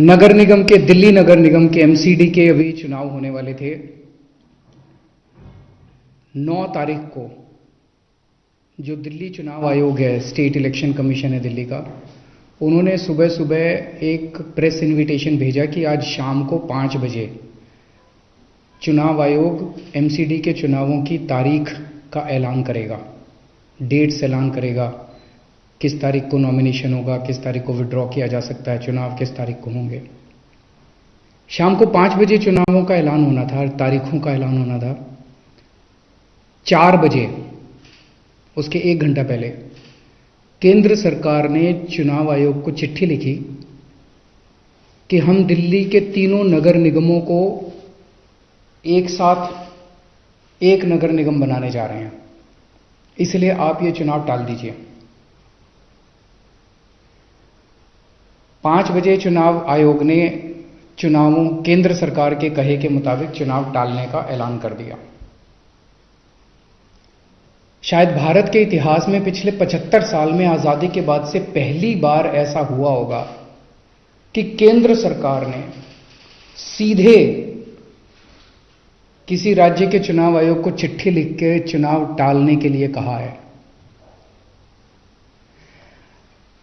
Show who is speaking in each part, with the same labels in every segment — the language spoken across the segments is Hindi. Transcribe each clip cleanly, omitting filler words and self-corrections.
Speaker 1: नगर निगम के, दिल्ली नगर निगम के एमसीडी के अभी चुनाव होने वाले थे। 9 तारीख को जो दिल्ली चुनाव आयोग है, स्टेट इलेक्शन कमीशन है दिल्ली का, उन्होंने सुबह सुबह एक प्रेस इनविटेशन भेजा कि आज शाम को 5 बजे चुनाव आयोग एमसीडी के चुनावों की तारीख का ऐलान करेगा, डेट्स ऐलान करेगा, किस तारीख को नॉमिनेशन होगा, किस तारीख को विड्रॉ किया जा सकता है, चुनाव किस तारीख को होंगे। शाम को 5 बजे चुनावों का ऐलान होना था, तारीखों का ऐलान होना था। 4 बजे, उसके 1 घंटा पहले, केंद्र सरकार ने चुनाव आयोग को चिट्ठी लिखी कि हम दिल्ली के तीनों नगर निगमों को एक साथ एक नगर निगम बनाने जा रहे हैं, इसलिए आप ये चुनाव टाल दीजिए। 5 बजे चुनाव आयोग ने चुनावों, केंद्र सरकार के कहे के मुताबिक चुनाव टालने का ऐलान कर दिया। शायद भारत के इतिहास में पिछले 75 साल में आजादी के बाद से पहली बार ऐसा हुआ होगा कि केंद्र सरकार ने सीधे किसी राज्य के चुनाव आयोग को चिट्ठी लिख के चुनाव टालने के लिए कहा है।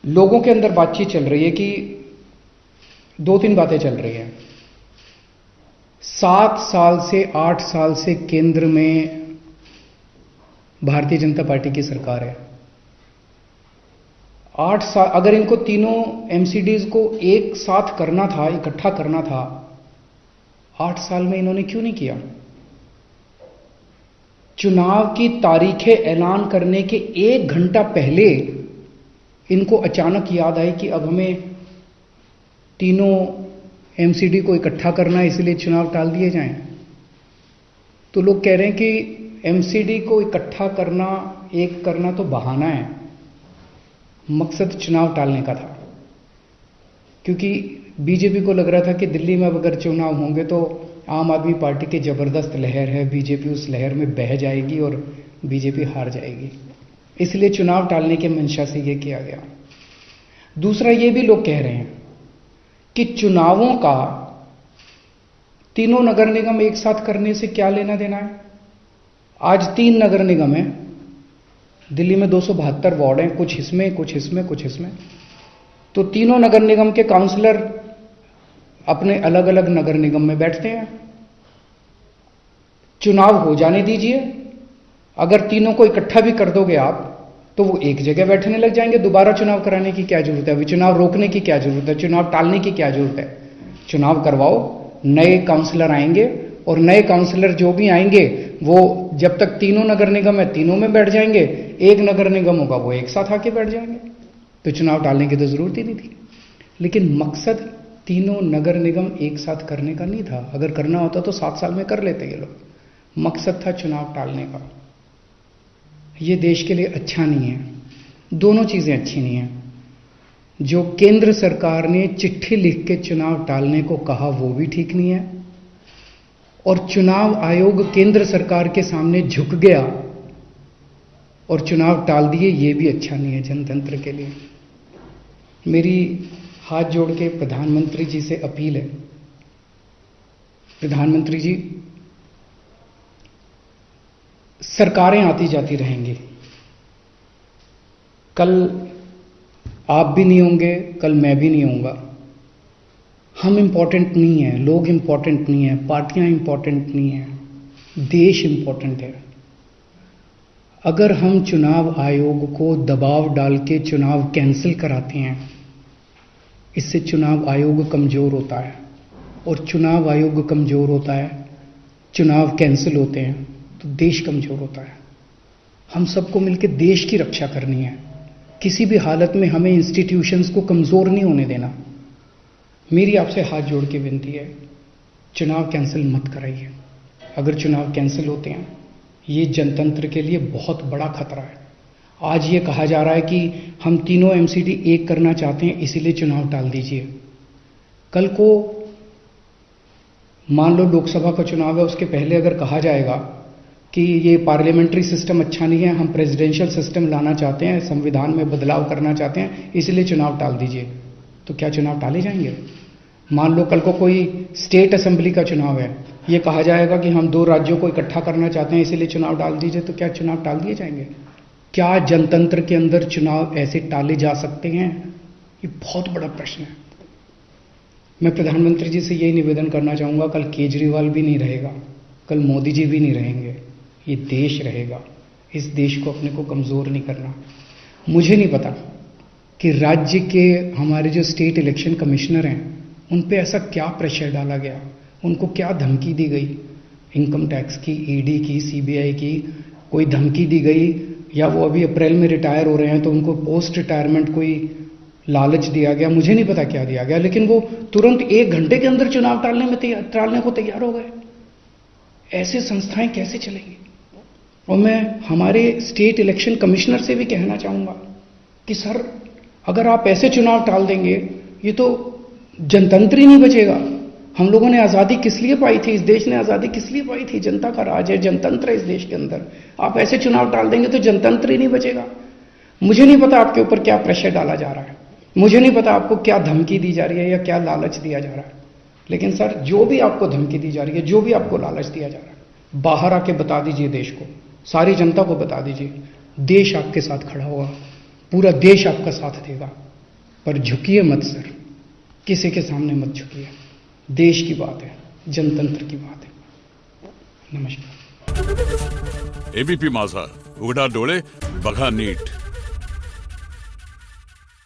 Speaker 1: लोगों के अंदर बातचीत चल रही है कि 2-3 बातें चल रही हैं। 7 साल से 8 साल से केंद्र में भारतीय जनता पार्टी की सरकार है। 8 साल, अगर इनको तीनों एमसीडीज को एक साथ करना था, इकट्ठा करना था, 8 साल में इन्होंने क्यों नहीं किया? चुनाव की तारीखें ऐलान करने के 1 घंटा पहले इनको अचानक याद आई कि अब हमें तीनों एमसीडी को इकट्ठा करना है, इसलिए चुनाव टाल दिए जाएं। तो लोग कह रहे हैं कि एमसीडी को इकट्ठा करना, एक करना तो बहाना है, मकसद चुनाव टालने का था। क्योंकि बीजेपी को लग रहा था कि दिल्ली में अगर चुनाव होंगे तो आम आदमी पार्टी की जबरदस्त लहर है, बीजेपी उस लहर में बह जाएगी और बीजेपी हार जाएगी, इसलिए चुनाव टालने के मंशा से यह किया गया। दूसरा, ये भी लोग कह रहे हैं कि चुनावों का तीनों नगर निगम एक साथ करने से क्या लेना देना है। आज 3 नगर निगम हैं दिल्ली में, 272 वार्ड हैं, कुछ इसमें कुछ इसमें कुछ इसमें। तो तीनों नगर निगम के काउंसलर अपने अलग अलग नगर निगम में बैठते हैं। चुनाव हो जाने दीजिए, अगर तीनों को इकट्ठा भी कर दोगे आप तो वो एक जगह बैठने लग जाएंगे। दोबारा चुनाव कराने की क्या जरूरत है? अभी चुनाव रोकने की क्या जरूरत है? चुनाव टालने की क्या जरूरत है? चुनाव करवाओ, नए काउंसलर आएंगे और नए काउंसलर जो भी आएंगे वो जब तक तीनों नगर निगम है तीनों में बैठ जाएंगे, एक नगर निगम होगा वो एक साथ आके बैठ जाएंगे। तो चुनाव टालने की तो जरूरत ही नहीं थी। लेकिन मकसद तीनों नगर निगम एक साथ करने का नहीं था। अगर करना होता तो 7 साल में कर लेते ये लोग। मकसद था चुनाव टालने का। ये देश के लिए अच्छा नहीं है। दोनों चीजें अच्छी नहीं हैं। जो केंद्र सरकार ने चिट्ठी लिख के चुनाव टालने को कहा वो भी ठीक नहीं है, और चुनाव आयोग केंद्र सरकार के सामने झुक गया और चुनाव टाल दिए, ये भी अच्छा नहीं है जनतंत्र के लिए। मेरी हाथ जोड़ के प्रधानमंत्री जी से अपील है, प्रधानमंत्री जी, सरकारें आती जाती रहेंगी, कल आप भी नहीं होंगे, कल मैं भी नहीं होऊंगा। हम इंपॉर्टेंट नहीं हैं, लोग इंपॉर्टेंट नहीं हैं, पार्टियां इंपॉर्टेंट नहीं हैं, देश इंपॉर्टेंट है। अगर हम चुनाव आयोग को दबाव डाल के चुनाव कैंसिल कराते हैं, इससे चुनाव आयोग कमजोर होता है, और चुनाव आयोग कमजोर होता है, चुनाव कैंसिल होते हैं तो देश कमजोर होता है। हम सबको मिलकर देश की रक्षा करनी है। किसी भी हालत में हमें इंस्टीट्यूशंस को कमजोर नहीं होने देना। मेरी आपसे हाथ जोड़ के विनती है, चुनाव कैंसिल मत कराइए। अगर चुनाव कैंसिल होते हैं, ये जनतंत्र के लिए बहुत बड़ा खतरा है। आज ये कहा जा रहा है कि हम तीनों एमसीडी एक करना चाहते हैं, इसीलिए चुनाव टाल दीजिए। कल को मान लो लोकसभा का चुनाव है, उसके पहले अगर कहा जाएगा कि ये पार्लियामेंट्री सिस्टम अच्छा नहीं है, हम प्रेसिडेंशियल सिस्टम लाना चाहते हैं, संविधान में बदलाव करना चाहते हैं, इसलिए चुनाव टाल दीजिए, तो क्या चुनाव टाले जाएंगे? मान लो कल को कोई स्टेट असेंबली का चुनाव है, ये कहा जाएगा कि हम 2 राज्यों को इकट्ठा करना चाहते हैं इसीलिए चुनाव टाल दीजिए, तो क्या चुनाव टाल दिए जाएंगे? क्या जनतंत्र के अंदर चुनाव ऐसे टाले जा सकते हैं? ये बहुत बड़ा प्रश्न है। मैं प्रधानमंत्री जी से यही निवेदन करना चाहूँगा, कल केजरीवाल भी नहीं रहेगा, कल मोदी जी भी नहीं रहेंगे, ये देश रहेगा। इस देश को अपने को कमज़ोर नहीं करना। मुझे नहीं पता कि राज्य के हमारे जो स्टेट इलेक्शन कमिश्नर हैं उन पे ऐसा क्या प्रेशर डाला गया, उनको क्या धमकी दी गई, इनकम टैक्स की, ईडी की, सीबीआई की, कोई धमकी दी गई, या वो अभी अप्रैल में रिटायर हो रहे हैं तो उनको पोस्ट रिटायरमेंट कोई लालच दिया गया, मुझे नहीं पता क्या दिया गया, लेकिन वो तुरंत 1 घंटे के अंदर चुनाव टालने को तैयार हो गए। ऐसे संस्थाएं कैसे चलेंगी? और मैं हमारे स्टेट इलेक्शन कमिश्नर से भी कहना चाहूँगा कि सर, अगर आप ऐसे चुनाव टाल देंगे, ये तो जनतंत्र ही नहीं बचेगा। हम लोगों ने आज़ादी किस लिए पाई थी? इस देश ने आज़ादी किस लिए पाई थी? जनता का राज है, जनतंत्र है इस देश के अंदर। आप ऐसे चुनाव टाल देंगे तो जनतंत्र ही नहीं बचेगा। मुझे नहीं पता आपके ऊपर क्या प्रेशर डाला जा रहा है, मुझे नहीं पता आपको क्या धमकी दी जा रही है या क्या लालच दिया जा रहा है, लेकिन सर, जो भी आपको धमकी दी जा रही है, जो भी आपको लालच दिया जा रहा है, बाहर आके बता दीजिए देश को, सारी जनता को बता दीजिए। देश आपके साथ खड़ा होगा, पूरा देश आपका साथ देगा। पर झुकिए मत सर, किसी के सामने मत झुकिए। देश की बात है, जनतंत्र की बात है। नमस्कार।
Speaker 2: एबीपी माझा, उघडा डोळे बघा नीट।